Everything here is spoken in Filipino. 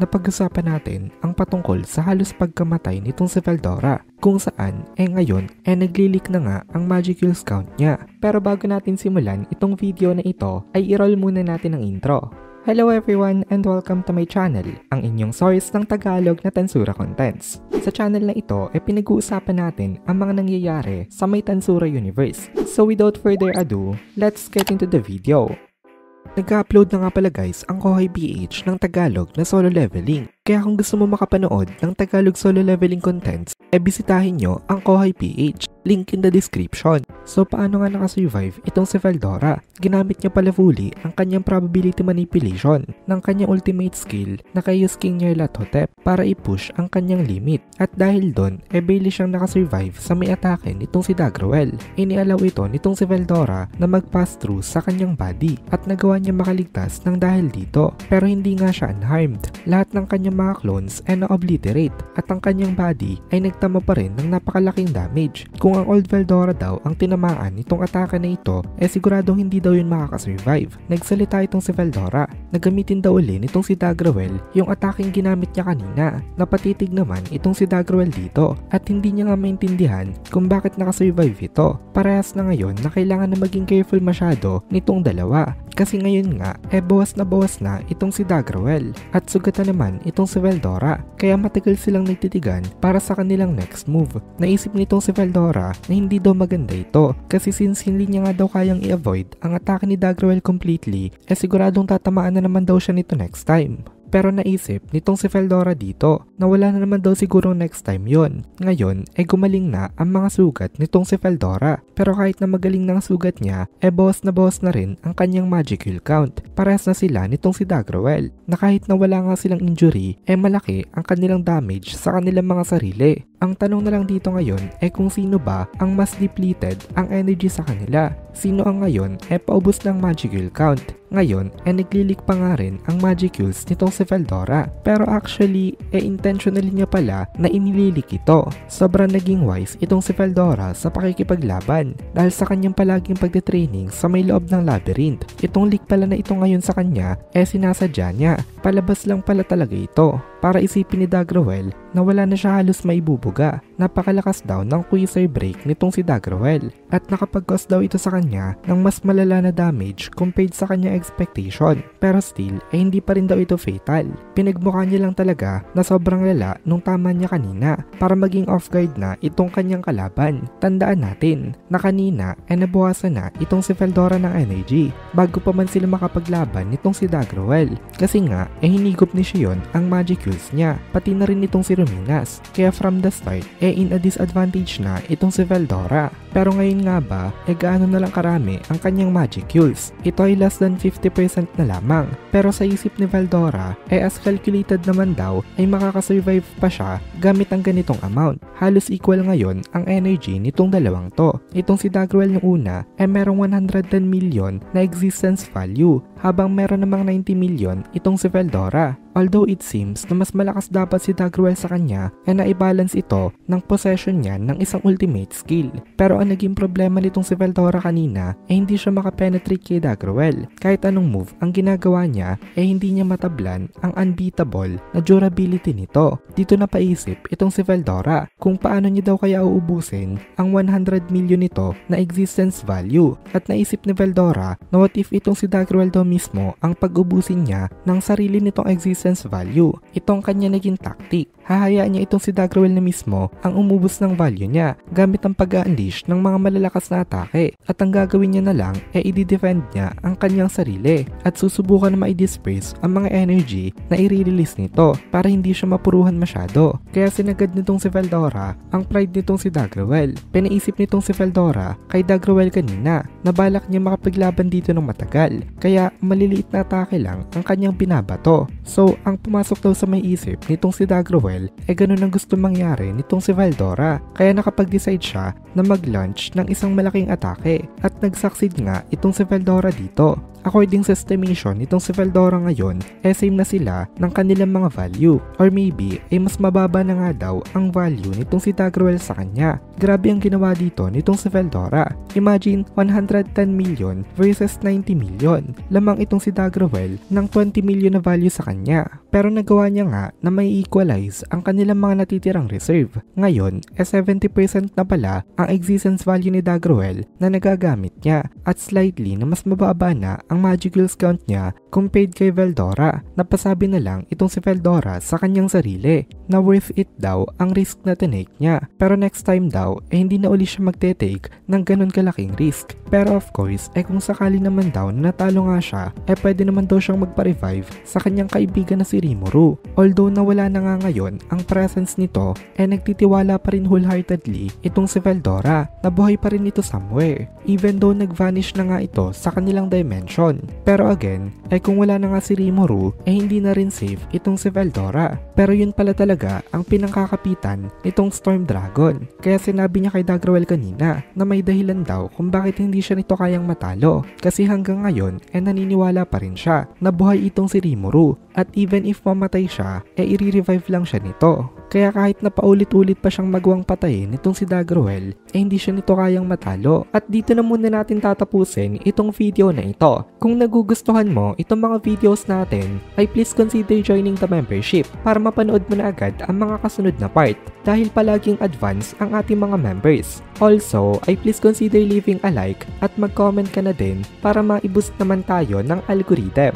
napag-usapan natin ang patungkol sa halos pagkamatay nitong si Veldora, kung saan ngayon naglilik na nga ang Magicals count niya. Pero bago natin simulan itong video na ito ay i-roll muna natin ang intro. Hello everyone and welcome to my channel, ang inyong source ng Tagalog na Tansura Contents. Sa channel na ito pinag-uusapan natin ang mga nangyayari sa may Tansura universe. So without further ado, let's get into the video. Nag-upload na nga pala guys ang Kohay PH ng Tagalog na solo leveling. Kaya kung gusto mo makapanood ng Tagalog solo leveling contents, bisitahin nyo ang Kohay PH. Link in the description. So paano nga nakasurvive itong si Veldora? Ginamit niya pala fully ang kanyang probability manipulation ng kanyang ultimate skill na kay King Nyarlathotep para i-push ang kanyang limit. At dahil doon, barely siyang nakasurvive sa may atake nitong si Dagrawel. Inialaw ito nitong si Veldora na mag-pass through sa kanyang body at nagawa niya makaligtas ng dahil dito. Pero hindi nga siya unharmed. Lahat ng kanyang mga clones ay na-obliterate at ang kanyang body ay nagtama pa rin ng napakalaking damage. Kung ang old Veldora daw ang tinamaan nitong atake na ito, siguradong hindi daw yun makakasurvive. Nagsalita itong si Veldora. Nagamitin daw uli nitong si Dagrawel yung ataking ginamit niya kanina. Napatitig naman itong si Dagrawel dito at hindi niya nga maintindihan kung bakit nakasurvive ito. Parehas na ngayon na kailangan na maging careful masyado nitong dalawa. Kasi ngayon nga, bawas na itong si Dagrawel at sugatan naman itong si Veldora. Kaya matagal silang nagtitigan para sa kanilang next move. Naisip nitong si Veldora na hindi daw maganda ito kasi since hindi niya nga daw kayang i-avoid ang atake ni Dagrawel completely, siguradong tatamaan na naman daw siya nito next time. Pero naisip nitong si Veldora dito na wala na naman daw siguro next time yon. Ngayon gumaling na ang mga sugat nitong si Veldora. Pero kahit na magaling ng sugat niya, bawas na rin ang kanyang magical count. Parehas na sila nitong si Dagrawel na kahit na wala nga silang injury, malaki ang kanilang damage sa kanilang mga sarili. Ang tanong na lang dito ngayon kung sino ba ang mas depleted ang energy sa kanila. Sino ang ngayon paubos ng magical count. Ngayon naglilik pa nga rin ang magicals nitong si Veldora. Pero actually intentionally niya pala na inililik ito. Sobrang naging wise itong si Veldora sa pakikipaglaban dahil sa kanyang palaging pagtitraining sa may loob ng labyrinth. Itong leak pala na ito ngayon sa kanya sinasadya niya. Palabas lang pala talaga ito para isipin ni Dagrawel na wala na siya halos maibubuga. Napakalakas daw ng Quasar Break nitong si Dagrawel at nakapag-cause daw ito sa kanya ng mas malala na damage compared sa kanya expectation. Pero still hindi pa rin daw ito fatal. Pinagmukha niya lang talaga na sobrang lala nung tama niya kanina para maging off guard na itong kanyang kalaban. Tandaan natin na kanina nabuhasan na itong si Veldora ng energy bago pa man sila makapaglaban nitong si Dagrawel. Kasi nga hinigop ni Xion ang magicals niya, pati na rin itong si Ruminas. Kaya from the start in a disadvantage na itong si Veldora. Pero ngayon nga ba gaano na lang karami ang kanyang magicals? Ito ay less than 50% na lamang. Pero sa isip ni Veldora as calculated naman daw ay makakasurvive pa siya gamit ang ganitong amount. Halos equal ngayon ang energy nitong dalawang to. Itong si Dagrawel yung una merong 110 million na existence value habang meron namang 90 million itong si Veldora. Although it seems na mas malakas dapat si Dagrawel sa kanya na-i-balance ito ng possession niya ng isang ultimate skill. Pero ang naging problema nitong si Veldora kanina hindi siya makapenetrate kay Dagrawel. Kahit anong move ang ginagawa niya hindi niya matablan ang unbeatable na durability nito. Dito napaisip itong si Veldora kung paano niya daw kaya uubusin ang 100 million nito na existence value. At naisip ni Veldora na what if itong si Dagrawel daw mismo ang pag-ubusin niya ng sarili nitong existence value. Itong kanya naging tactic. Hahayaan niya itong si Dagrawel na mismo ang umubos ng value niya gamit ang pag-unleash ng mga malalakas na atake. At ang gagawin niya na lang i-defend niya ang kanyang sarili at susubukan na ma-disperse ang mga energy na i-release nito para hindi siya mapuruhan masyado. Kaya sinagad nitong si Veldora ang pride nitong si Dagrawel. Pinaisip nitong si Veldora kay Dagrawel kanina na balak niya makapaglaban dito ng matagal. Kaya maliliit na atake lang ang kanyang binabato. So ang pumasok daw sa may isip nitong si Dagrawel ganun ang gusto mangyari nitong si Veldora. Kaya nakapag-decide siya na mag-launch ng isang malaking atake at nag-succeed nga itong si Veldora dito. according sa estimation nitong si Veldora ngayon, same na sila ng kanilang mga value. Or maybe, mas mababa na nga daw ang value nitong si Daggerwell sa kanya. Grabe ang ginawa dito nitong si Veldora. Imagine 110 million versus 90 million. Lamang itong si Daggerwell ng 20 million na value sa kanya. Pero nagawa niya nga na may equalize ang kanilang mga natitirang reserve. Ngayon, 70% na pala ang existence value ni Daggerwell na nagagamit niya at slightly na mas mababa na ang Magicals count niya compared kay Veldora. Napasabi na lang itong si Veldora sa kanyang sarili na worth it daw ang risk na tinake niya. Pero next time daw, hindi na uli siya magte-take ng ganun kalaking risk. Pero of course, kung sakali naman daw na natalo nga siya, pwede naman daw siyang magpa-revive sa kanyang kaibigan na si Rimuru. Although nawala na nga ngayon ang presence nito, nagtitiwala pa rin wholeheartedly itong si Veldora na buhay pa rin ito somewhere. Even though nag-vanish na nga ito sa kanilang dimension. Pero again, kung wala na nga si Rimuru, hindi na rin safe itong si Veldora. Pero yun pala talaga ang pinangkakapitan nitong Storm Dragon. Kaya sinabi niya kay Daggerwell kanina na may dahilan daw kung bakit hindi siya nito kayang matalo. Kasi hanggang ngayon, naniniwala pa rin siya na buhay itong si Rimuru. At even if mamatay siya, i-revive lang siya nito. Kaya kahit na paulit-ulit pa siyang magawang patayin nitong si Daggerwell, hindi siya nito kayang matalo. At dito na muna natin tatapusin itong video na ito. Kung nagugustuhan mo itong mga videos natin, ay please consider joining the membership para mapanood mo na agad ang mga kasunod na part dahil palaging advance ang ating mga members. Also, ay please consider leaving a like at mag-comment ka na din para ma-boost naman tayo ng algorithm.